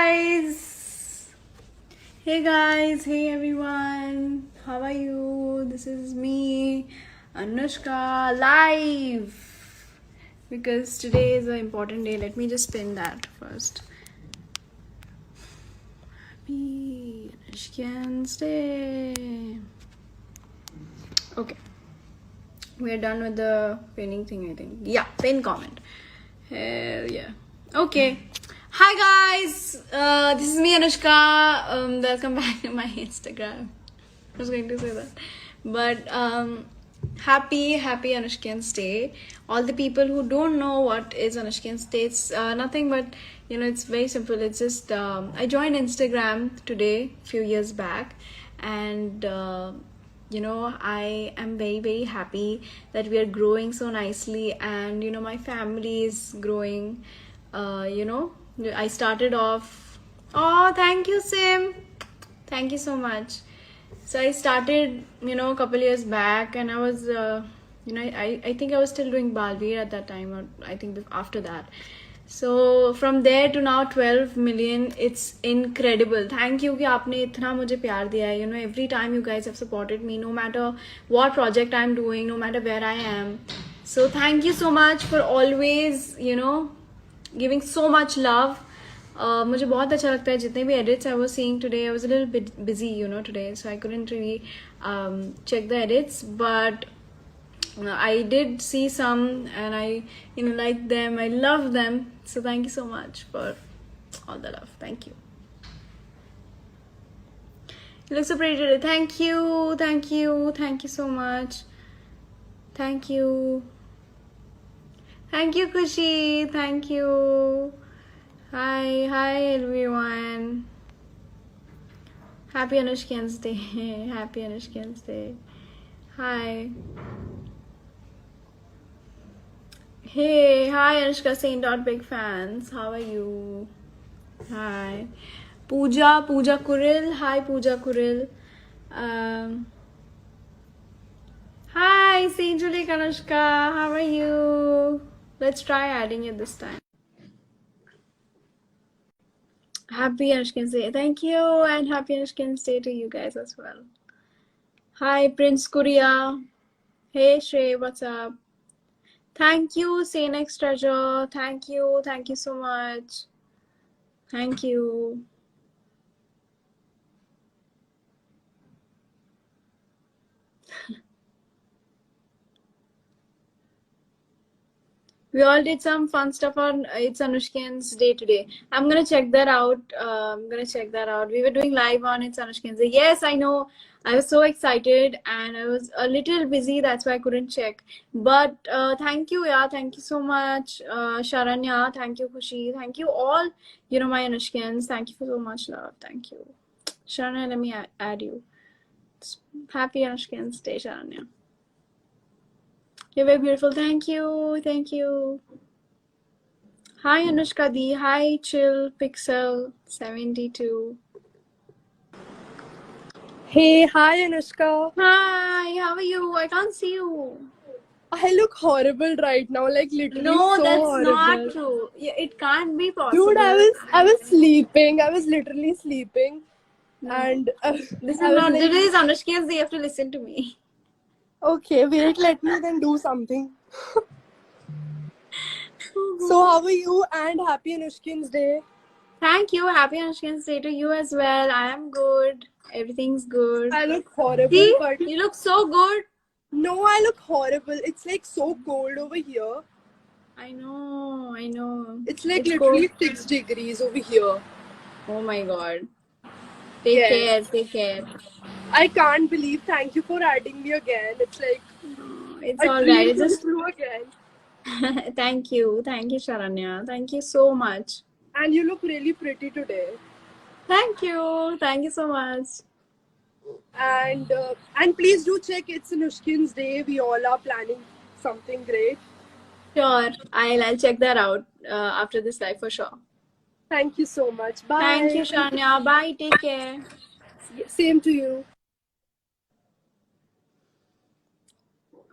guys! Hey guys, hey everyone! How are you? This is me, Anushka, live! Because today is an important day. Let me just pin that first. Happy Anushka's Day! Okay. We are done with the pinning thing, I think. Yeah, pin comment. Hell yeah. Okay. Hi guys. This is me, Anushka. Welcome back to my Instagram. I was going to say that, but happy Anushkan's Day. All the people who don't know what is Anushkan's Day, it's nothing but it's very simple. It's just I joined Instagram today, few years back, and I am very happy that we are growing so nicely, and my family is growing. I started off. Oh, thank you, Sim. Thank you so much. So I started, a couple years back, and I was, I think I was still doing Balveer at that time, or I think after that. So from there to now 12 million, it's incredible. Thank you कि आपने इतना मुझे प्यार दिया है. Every time you guys have supported me, no matter what project I'm doing, no matter where I am. So thank you so much for always, giving so much love. मुझे बहुत अच्छा लगता है जितने भी edits I was seeing today. I was a little bit busy, today, so I couldn't really check the edits, but I did see some, and I like them. I love them. So thank you so much for all the love. Thank you. You look so pretty today. Thank you so much. Thank you Kushi. Thank you. Hi everyone. Happy Anushkan's Day. Happy Anushkan's Day. Hi. Hey, hi Anushka Sen. Big fans. How are you? Hi. Pooja Kuril. Hi Pooja Kuril. Hi Saint Julie Anushka. How are you? Let's try adding you this time. Happy Anushkan's Day. Thank you, and happy Anushkan's Day to you guys as well. Hi Prince Korea. Hey Shrey, what's up? Thank you, Say Next Treasure. Thank you so much. Thank you. We all did some fun stuff on It's Anushkan's Day today. I'm gonna check that out. We were doing live on It's Anushkan's Day. Yes, I know. I was so excited, and I was a little busy. That's why I couldn't check. But thank you, yeah. Thank you so much, Sharanya. Thank you, Khushi. Thank you all. My Anushkans. Thank you for so much love. Thank you, Sharanya. Let me add you. Happy Anushkan's Day, Sharanya. You're very beautiful. Thank you. Hi Anushka Di. Hi Chill Pixel 72. Hey, hi Anushka. Hi, how are you? I can't see you. I look horrible right now, like literally No, so that's horrible. not true. Yeah, it can't be possible. Dude, I was sleeping. I was literally sleeping, and this is I was not. like, This is Anushka's. They have to listen to me. okay, wait, let me then do something. So how are you? And happy Anushkin's Day. Thank you. Happy Anushka's Day to you as well. I am good. Everything's good. I look horrible, See? but You look so good. no, I look horrible. It's like so cold over here. I know. It's like It's literally cold. 6 degrees over here. Oh my god. Take care. I can't believe. Thank you for adding me again. It's like It's a all dream right. It's come just true again. thank you, Sharanya. Thank you so much. And you look really pretty today. Thank you so much. And please do check It's Anushkin's Day. We all are planning something great. Sure, I'll check that out after this live for sure. Thank you so much. Bye. Thank you, Sharanya. Bye. Take care. Same to you.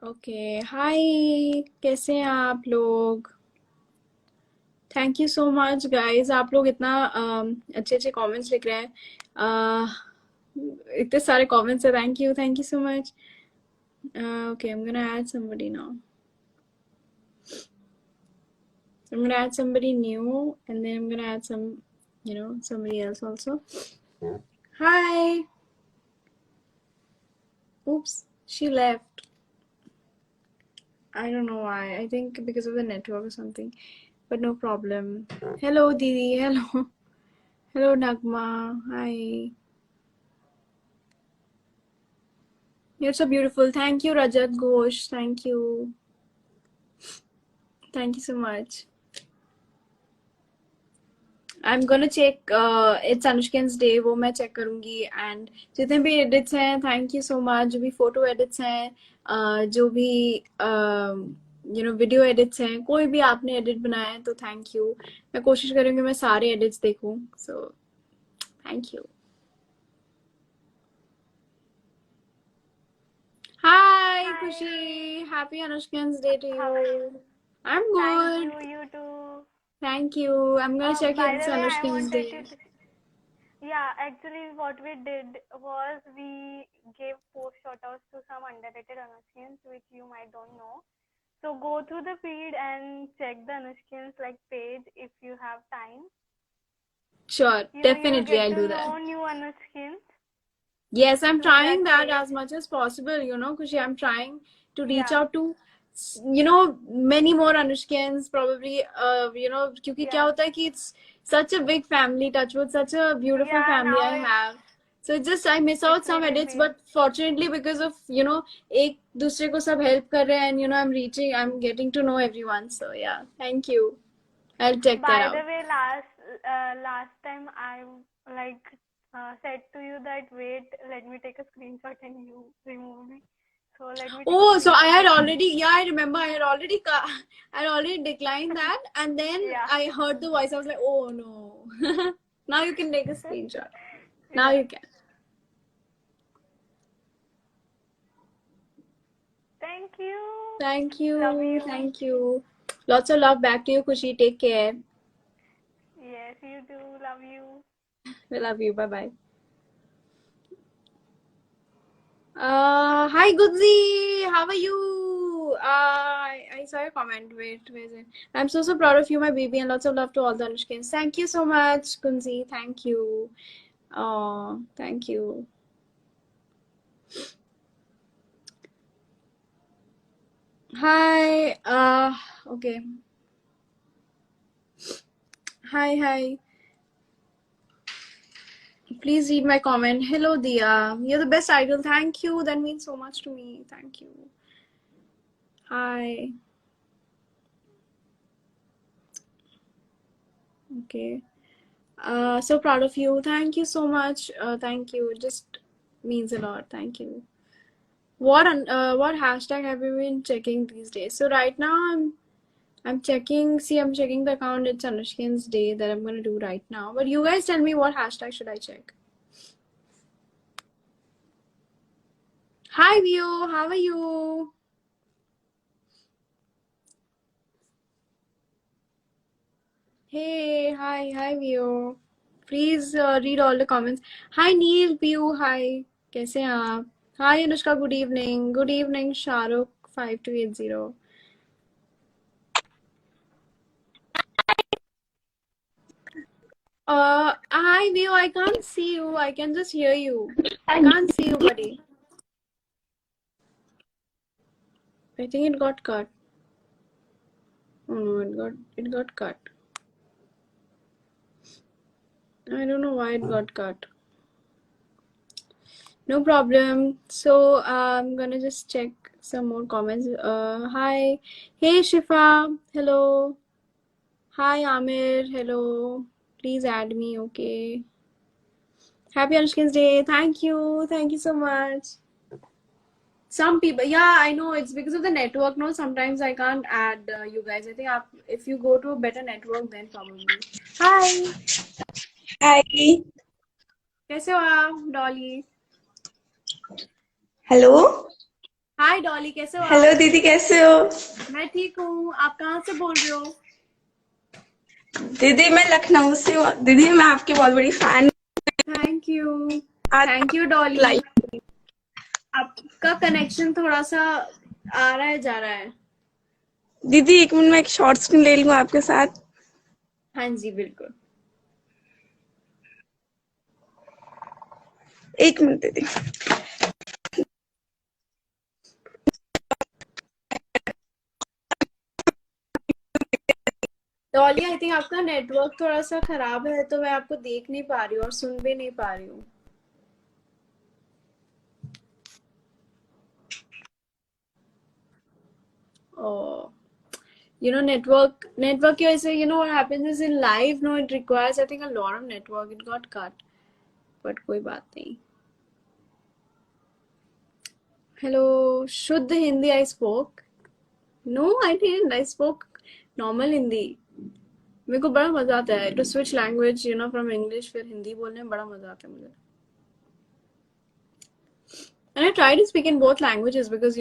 Okay. Hi. कैसे हैं आप लोग? Thank you so much guys, आप लोग इतना अच्छे अच्छे comments लिख रहे हैं, इतने सारे कमेंट्स है, thank you so much. Okay, I'm gonna add somebody now. I'm gonna add somebody new, and then I'm gonna add somebody else also. Hi. Oops, she left. I don't know why. I think because of the network or something. But no problem. Hello, Didi. Hello. Hello, Nagma. Hi. You're so beautiful. Thank you, Rajat Ghosh. Thank you. Thank you so much. I'm gonna check. It's Anushkan's day. वो मैं check करूँगी. And जितने भी edits हैं, thank you so much. जो भी photo edits हैं, जो भी video edits हैं, कोई भी आपने edit बनाया है तो thank you. मैं कोशिश करूँगी मैं सारे edits देखूँ. So thank you. Hi, Khushi. Happy Anushkan's day to you. I'm good. Thank you, you too. Thank you. I'm gonna check By it's the way, I Anushkan's wanted day. to. Yeah, actually, what we did was we gave post shoutouts to some underrated Anushkins, which you might don't know. So go through the feed and check the Anushkins page if you have time. Sure, definitely You'll I'll get to do know that. new Anushkins. Yes, I'm So trying that's that it. as much as possible, Kushi. I'm trying to reach Yeah, out to, many more Anushkans, probably, क्योंकि क्या yeah, होता है कि it's such a big family, Touchwood, such a beautiful yeah. family Now I have. So it's just I miss out it's some really edits, big. but fortunately because of, एक दूसरे को सब help कर रहे हैं, and I'm getting to know everyone. So yeah, thank you. I'll check that By the out. way, last time I said to you that wait, let me take a screenshot and you remove me. So let me take a Oh, so I had screenshot. already, yeah, I remember I had already declined that, and then Yeah, I heard the voice. I was like, oh no. Now you can take a screenshot. Now yeah. you can. Thank you. Thank Love you. you. Thank you. Lots of love back to you, Kushi. Take care. Yes, you too. Love you. We love you. Bye bye. Hi Gudzi, how are you? I saw your comment. Wait, where is it? I'm so proud of you, my baby, and lots of love to all the Anushkins. Thank you so much, Kunzi. Thank you. Oh, thank you. Hi. Okay. Hi. Please read my comment. Hello, Dia. You're the best idol. Thank you. That means so much to me. Thank you. Hi. Okay. So proud of you. Thank you so much. Thank you. It just means a lot. Thank you. What hashtag have you been checking these days? So right now I'm checking. See, I'm checking the account. It's Anushkin's day that I'm gonna do right now. But you guys tell me what hashtag should I check? Hi Vio, how are you? Hey, hi Vio. Please read all the comments. Hi Neil, Pio, hi. कैसे हैं आप? Hi Anushka, good evening. Good evening, Shahrukh 5280. Hi Vio, I can't see you. I can just hear you. I can't see you, buddy. I think it got cut. Oh no, it got cut. I don't know why it got cut. No problem. So I'm gonna just check some more comments. Hi. Hey Shifa. Hello. Hi Amir. Hello. Please add me, okay? Happy Anushkin's Day. Thank you. Thank you so much. Some people, yeah, I know it's because of the network. No, sometimes I can't add you guys. I think if you go to a better network, then probably. Hi. हाय कैसे हो आप Dolly? Hello hi Dolly, कैसे हो hello आप? दीदी कैसे हो? मैं ठीक हूँ. आप कहाँ से बोल रहे हो? दीदी मैं लखनऊ से हूँ। दीदी मैं आपकी बहुत बड़ी फैन। Thank you. आज थैंक यू डॉली। लाइव। आपका कनेक्शन थोड़ा सा आ रहा है जा रहा है। दीदी 1 मिनट में एक शॉर्ट स्क्रीन ले लूँ आपके साथ। हाँ जी बिल्कुल। 1 मिनट दीदी। डॉली आई थिंक आपका नेटवर्क थोड़ा सा खराब है तो मैं आपको देख नहीं पा रही हूँ और सुन भी नहीं पा रही हूँ। Oh, network की वजह से what happens is in live, no, it requires I think a lot of network. It got cut, but कोई बात नहीं. Hello, शुद्ध Hindi I spoke. No, I didn't. I spoke normal Hindi. मेरे को बड़ा मजा आता है to switch language, from English फिर हिंदी बोलने में बड़ा मजा आता है मुझे. And I try to speak in both languages because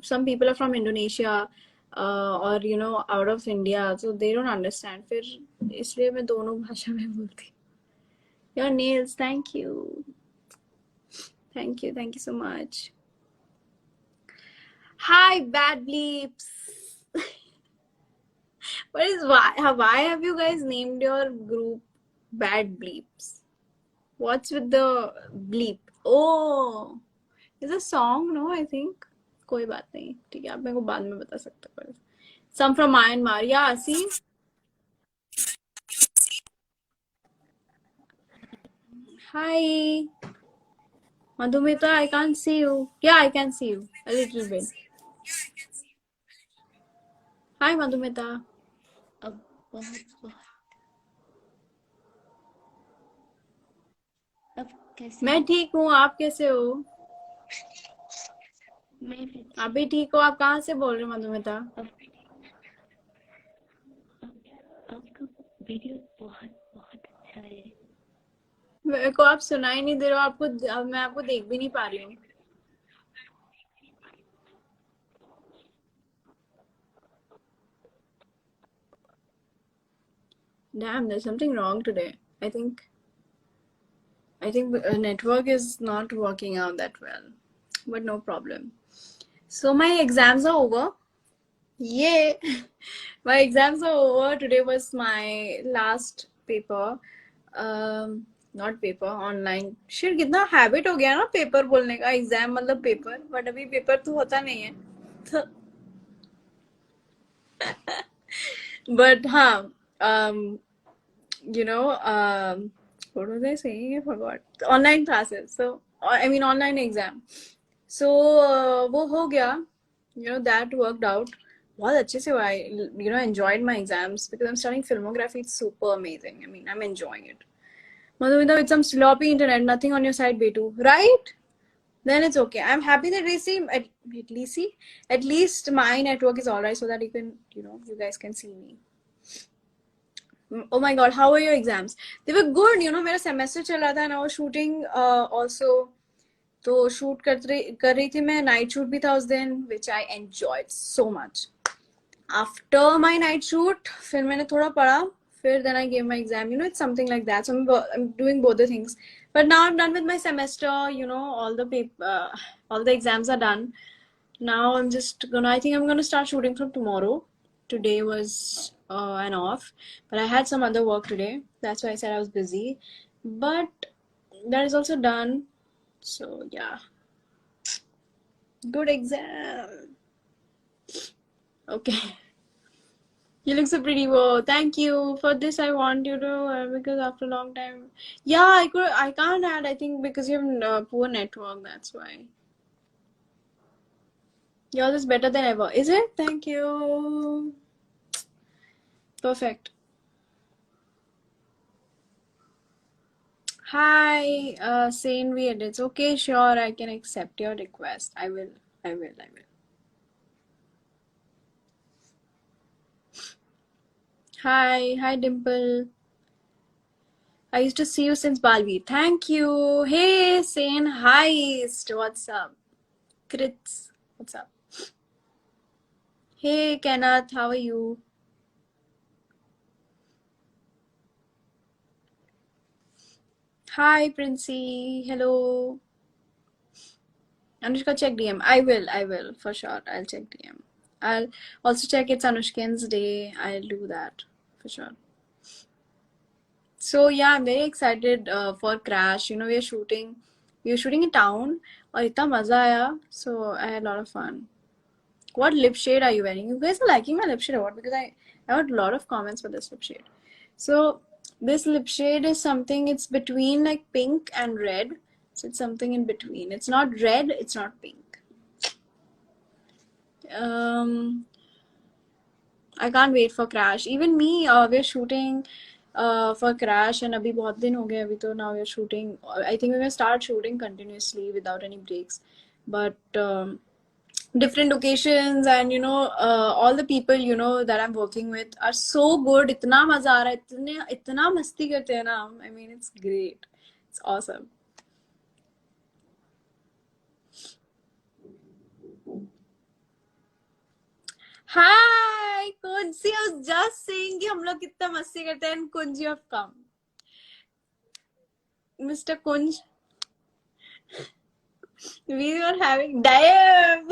some people are from Indonesia or out of India, so they don't understand. फिर इसलिए मैं दोनों भाषा में बोलती. Your nails, thank you. Thank you so much. Hi, bad bleeps. Why have you guys named your group Bad Bleeps? What's with the bleep? Oh, it's a song, no? I think. कोई बात नहीं, ठीक है, आप मेरे को बाद में बता सकते हो. Some from Myanmar. Yeah, see? Hi. Madhumita, I can't see you. Yeah, I can see you. A little bit. Hi, Madhumita. अब बहुत बहुत अब कैसे मैं हो? ठीक हूँ, आप कैसे हो? मैं भी आप भी ठीक हो? आप कहाँ से बोल रहे हो मधुमिता? अब आपका वीडियो बहुत बहुत अच्छा है। मेरे को आप सुनाई नहीं दे रहे हो, अब मैं आपको देख भी नहीं पा रही हूँ. Damn, there's something wrong today. I think the network is not working out that well, but no problem. So my exams are over. Yay! My exams are over. Today was my last paper. Not paper, online. Shit, कितना habit हो गया ना paper बोलने का. Exam मतलब paper, but अभी paper तो होता नहीं है. तो but हाँ, what was I saying? I forgot. Online classes. So I mean online exam. So वो हो गया. That worked out. बहुत अच्छे से हुआ. I enjoyed my exams because I'm studying filmography. It's super amazing. I mean, I'm enjoying it. Madhumita, with some sloppy internet, nothing on your side, Betu. Right? Then it's okay. I'm happy that at least my network is alright so that you guys can see me. Oh my god, how were your exams? They were good, मेरा semester चल रहा था and I was shooting also. तो shoot कर रही थी मैं. Night shoot भी था उस दिन, which I enjoyed so much. After my night shoot, फिर मैंने थोड़ा पढ़ा. फिर then I gave my exam. It's something like that. So I'm doing both the things. But now I'm done with my semester. All the exams are done. Now I think I'm gonna start shooting from tomorrow. Today was an off, but I had some other work today. That's why I said I was busy. But that is also done. So yeah, good exam. Okay. You look so pretty. Whoa, thank you. For this, I want you to because after a long time, yeah, I can't add. I think because you have poor network. That's why. Yours is better than ever. Is it? Thank you. Perfect. Hi, Sane we edits. Okay, sure, I can accept your request. I will. Hi, Dimple. I used to see you since Balvi. Thank you. Hey, Sane. Hi, what's up? Krits, what's up? Hey, Kenneth, how are you? Hi, Princey. Hello. Anushka, check DM. I will, for sure. I'll check DM. I'll also check it's Anushkin's day. I'll do that, for sure. So yeah, I'm very excited for Crash. You know, we are shooting in town. और इतना मजा आया. So I had a lot of fun. What lip shade are you wearing? You guys are liking my lip shade a lot because I got a lot of comments for this lip shade. So this lip shade is something, it's between like pink and red. So it's something in between. It's not red, it's not pink. I can't wait for Crash. Even me, we're shooting for Crash and abhi bahut din ho gaye abhi to now we're shooting. I think we're gonna start shooting continuously without any breaks. But different locations and all the people that I'm working with are so good. इतना मजा आ रहा है, इतना मस्ती करते हैं ना. I mean, it's great. It's awesome. Hi, Kunji. I was just saying कि हम लोग कितना मस्ती करते हैं and Kunji have come. Mr. Kunj, we were having damn.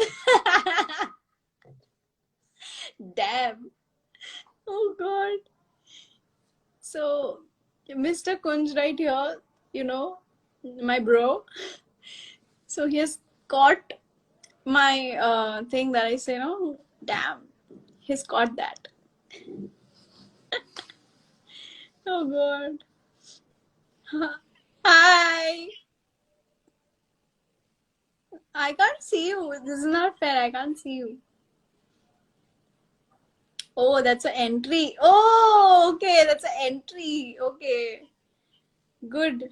Damn. Oh God. So, Mr. Kunj right here, my bro. So he has caught my thing that I say, no, damn. He's caught that. Oh God. Hi. I can't see you. This is not fair. I can't see you. Oh, that's an entry. Oh, okay. That's an entry. Okay. Good.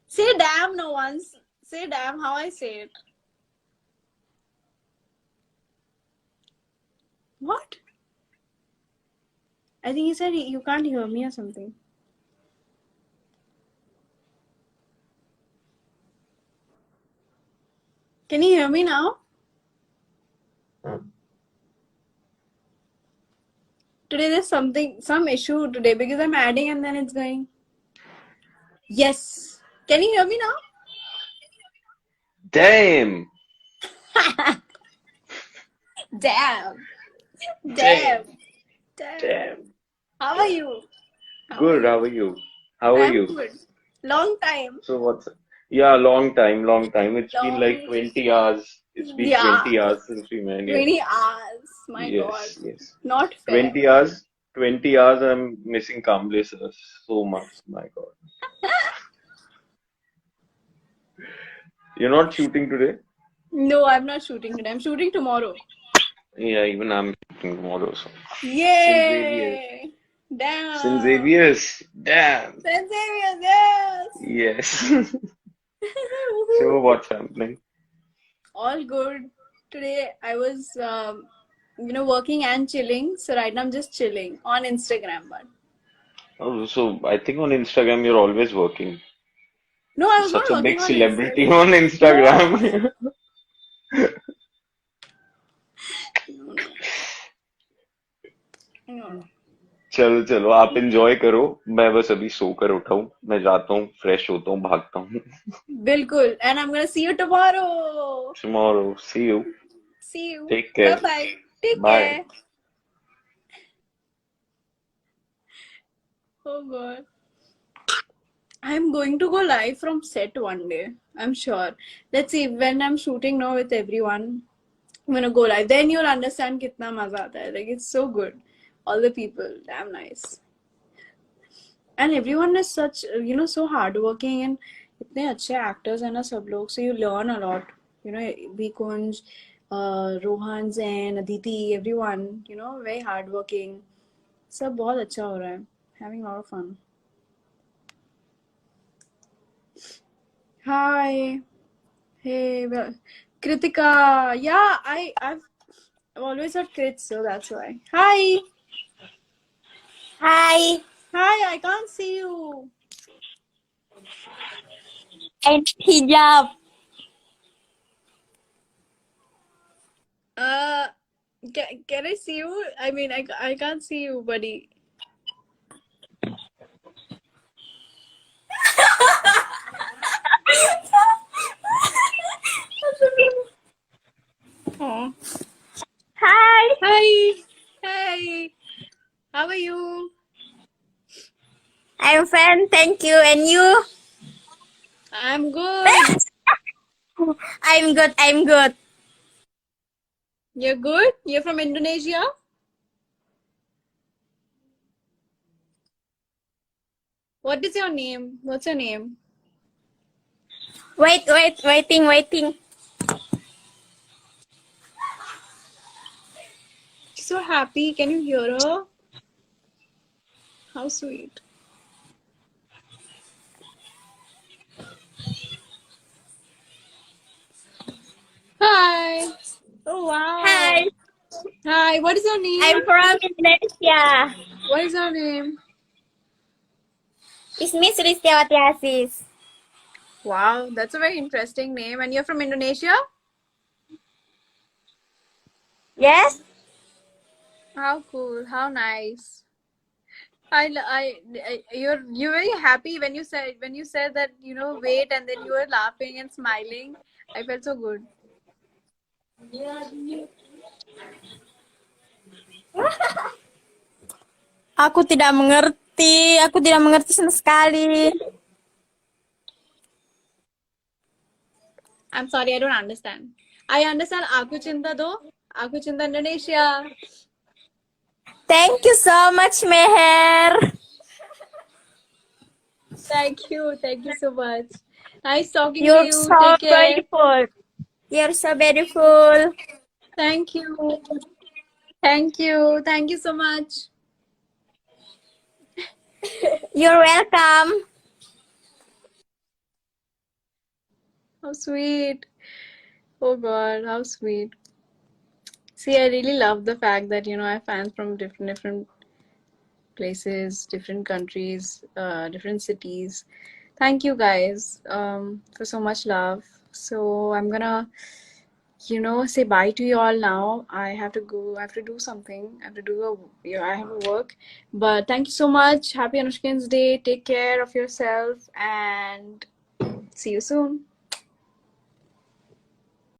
Say damn no once. Say damn how I say it. What? I think he said you can't hear me or something. Can you hear me now? Today there's some issue today because I'm adding and then it's going. Yes. Can you hear me now? Damn. Damn. Damn. Damn. Damn. Damn. How are you? Good. How are you? How are I'm you? good. Long time. So what's yeah, long time, long time. It's been like Long. 20 hours. It's been Yeah. 20 hours since we met. Yes. 20 hours. My God. Yes, yes. Not fair. 20 hours. 20 hours I'm missing Kamble sir so much. My God. You're not shooting today? No, I'm not shooting today. I'm shooting tomorrow. Yeah, even I'm shooting tomorrow. So. Yay! Damn. St. Xavier's. Damn. St. Xavier's, yes. Yes. So what's happening? All good. Today I was, working and chilling. So right now I'm just chilling on Instagram. But Oh, so I think on Instagram you're always working. no, I was not Such a working big on celebrity Instagram. on Instagram. No. चलो चलो आप enjoy करो मैं बस अभी सोकर उठा हूँ मैं जाता हूँ फ्रेश होता हूँ भागता हूँ Bilkul. And I'm gonna see you tomorrow. tomorrow see you See you. take care Bye bye. Take bye care. Oh God. I'm going to go live from set one day. I'm sure. Let's see when I'm shooting now with everyone. I'm gonna go live. Then you'll understand kitna maza aata hai. Like it's so good. All the people, damn nice. And everyone is such, so hardworking and इतने अच्छे actors हैं ना सब लोग. So you learn a lot. Bikunj, Rohan, Zen, Aditi, everyone, very hardworking. सब बहुत अच्छा हो रहा है. Having a lot of fun. Hi. Hey, Kritika. Yeah, I've always heard Krit, so that's why. Hi. Hi. Hi, I can't see you. And hijab. Uh, can I see you? I mean, I can't see you, buddy. Thank you. And you? I'm good. I'm good. I'm good. You're good? You're from Indonesia? What is your name? What's your name? Waiting. She's so happy. Can you hear her? How sweet. Hi. Oh, Hi. wow. Hi. What is your name? I'm from Indonesia. What is your name? It's Miss Ristiawati Asis. Wow, that's a very interesting name. And you're from Indonesia? Yes? How cool. How nice. You're very happy when you said that, wait, and then you were laughing and smiling. I felt so good. Aku tidak mengerti. Aku tidak mengerti sama sekali. I'm sorry, I don't understand. I understand Aku Cinta though. Aku Cinta Indonesia. Thank you so much, Meher. Thank you. Thank you so much. Nice talking to You're you. so Take care. beautiful. You're so beautiful. Thank you. Thank you. Thank you so much. You're welcome. How sweet. Oh God, how sweet. See, I really love the fact that, I have fans from different places, different countries, different cities. Thank you guys for so much love. So I'm gonna, say bye to you all now. I have to go. I have to do something. I have to do I have a work. But thank you so much. Happy Anushkin's Day. Take care of yourself and see you soon.